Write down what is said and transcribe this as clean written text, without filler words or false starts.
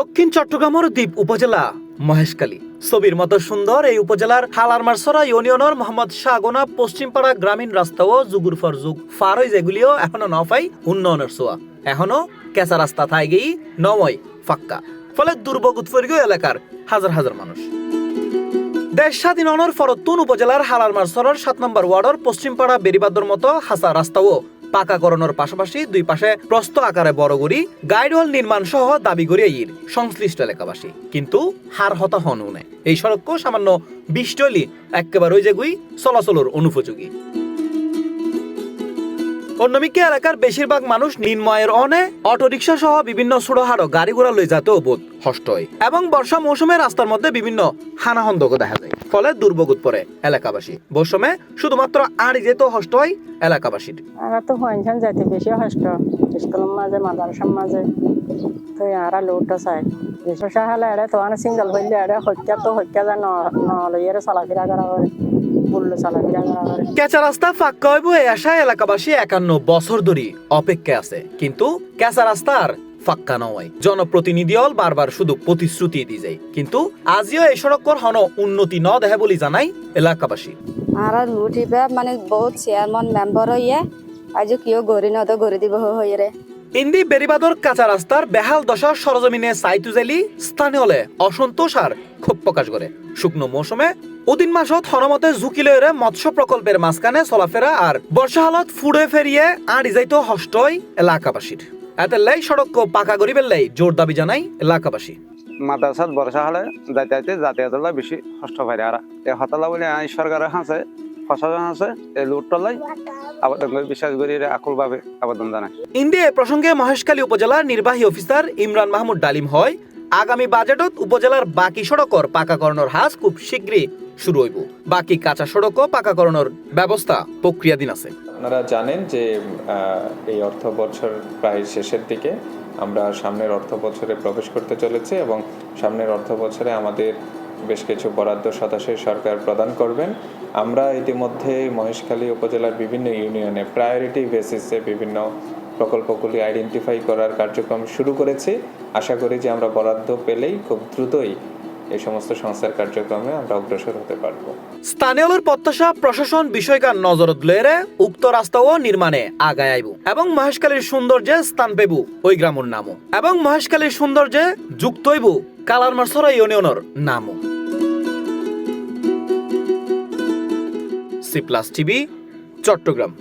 দক্ষিণ চট্টগ্রামের দ্বীপ উপজেলা মহেশখালী ছবির মতো সুন্দর এই উপজেলার হালারমারসরা ইউনিয়নের মোহাম্মদ শাহগোনা পশ্চিমপাড়া গ্রামীণ রাস্তা ও যুগুর ফর যুগ ফারই যেগুলিও এখনো নফাই উন্নয়নের ছোঁয়া এখনো কেঁচা রাস্তা থাই গেই নময় ফাক্কা ফলে দুর্ভোগ উৎফর্গীয় এলাকার হাজার হাজার মানুষ দেশ স্বাধীন হওয়ার ফরতুন উপজেলার হালারমারসরার 7 নম্বর ওয়ার্ডের পশ্চিমপাড়া বেরিবাদর মতো হাসা রাস্তাও পাকাকরণের পাশাপাশি দুই পাশে প্রস্থ আকারে বড় গড়ি গাইডওয়াল নির্মাণ সহ দাবি করি এই সংশ্লিষ্ট এলাকাবাসী কিন্তু হার হতা হন উনে এই সড়ক সামান্য 20 টলি একেবারে ওই যেগুই চলাচলের অনুপযোগী অন্যদিকে এলাকার বেশিরভাগ মানুষ নিম্নয়ের অনে অটোরিকশা সহ বিভিন্ন ছোটখাটো গাড়ি ঘোড়া লই যেতেও বোধ কষ্ট হয় এবং বর্ষা মৌসুমে রাস্তার মধ্যে বিভিন্ন হানাহন্দক দেখা যায় ফলে দুর্ভোগ পড়ে এলাকাবাসী মৌসুমে শুধুমাত্র আড়ি যেত কষ্ট হয় এলাকাবাসীর আর তো হইনছান যাইতে বেশি কষ্ট স্কুলের মাঝে মাদ্রাসার মাঝে তো আর লোকটা চাই বিশেষ হলে এড়ে তো অনেক সিঙ্গেল হইলে এড়ে হত্যা যায় নলইয়ের চলাফেরা করা করে কেঁচা রাস্তা ফাঁকা হইব এই আশায় এলাকাবাসী 51 বছর ধরে অপেক্ষা আছে কিন্তু কেঁচা রাস্তার ফাক্কা নয় জনপ্রতিনিধি হল বারবার শুধু প্রতিশ্রুতি দিয়ে যায় কিন্তু আজিও এই সড়কের হন উন্নতি ন দেহে বলি জানাই এলাকাবাসী আর লুটিবে মানে বহুত চেয়ারম্যান মেম্বার হইয়ে আজ কিও গড়ি ন তো গড়ি দিব হইরে ইন্দি বেরিবাদর কাঁচা রাস্তার বেহাল দশা সরজমিনে সাইতুজেলি স্থানীয়লে অসন্তোষ আর ক্ষোভ প্রকাশ করে শুকনো মৌসুমে উদিন মাসত হনমতে ঝুঁকি লইরে মৎস্য প্রকল্পের মাঝখানে চলাফেরা আর বর্ষাকালত ফুড়ে ফেরিয়ে আড়ি যাইতো হষ্টই এলাকাবাসীর এতে লাই সড়ক পাকা গরিবের লাই জোর দাবি জানাই এলাকাবাসী মাদ্রাসাত বর্ষা হলে যাতায়াত বেশি কষ্ট পাই আর এই হতলা বলে আইন সরকারের হাসে প্রশাসন আছে এই লুটটলাই আবেদন করে বিশ্বাস করি আকুল ভাবে আবেদন জানায় ইন্দিয়া প্রসঙ্গে মহেশখালী উপজেলার নির্বাহী অফিসার ইমরান মাহমুদ ডালিম হয় আগামী বাজেটত উপজেলার বাকি সড়কর পাকাকরণের হাজ খুব শীঘ্রই শুরু হইব বাকি কাঁচা সড়কও পাকাকরণের ব্যবস্থা প্রক্রিয়াধীন আছে আপনারা জানেন যে এই অর্থ বছর প্রায় শেষের দিকে আমরা সামনের অর্থ বছরে প্রবেশ করতে চলেছি এবং সামনের অর্থ বছরে আমাদের বেশ কিছু বরাদ্দ সদস্যের সরকার প্রদান করবেন আমরা ইতিমধ্যে মহেশখালী উপজেলার বিভিন্ন ইউনিয়নে প্রায়োরিটি বেসিসে বিভিন্ন প্রকল্পগুলি আইডেন্টিফাই করার কার্যক্রম শুরু করেছি আশা করি যে আমরা বরাদ্দ পেলেই খুব দ্রুতই এই সমস্ত সংস্থার কার্যক্রমে আমরা অগ্রসর হতে পারবো স্থানীয়দের প্রত্যাশা প্রশাসন বিষয়কার নজরত লয়েরে উক্ত রাস্তাও নির্মাণে আগায় আইব এবং মহেশখালীর সৌন্দর্যে স্থান পেব ওই গ্রামের নামও এবং মহেশখালীর সৌন্দর্যে যুক্ত হইব কালারমারসরা ইউনিয়নের নামও সি প্লাস টিভি চট্টগ্রাম।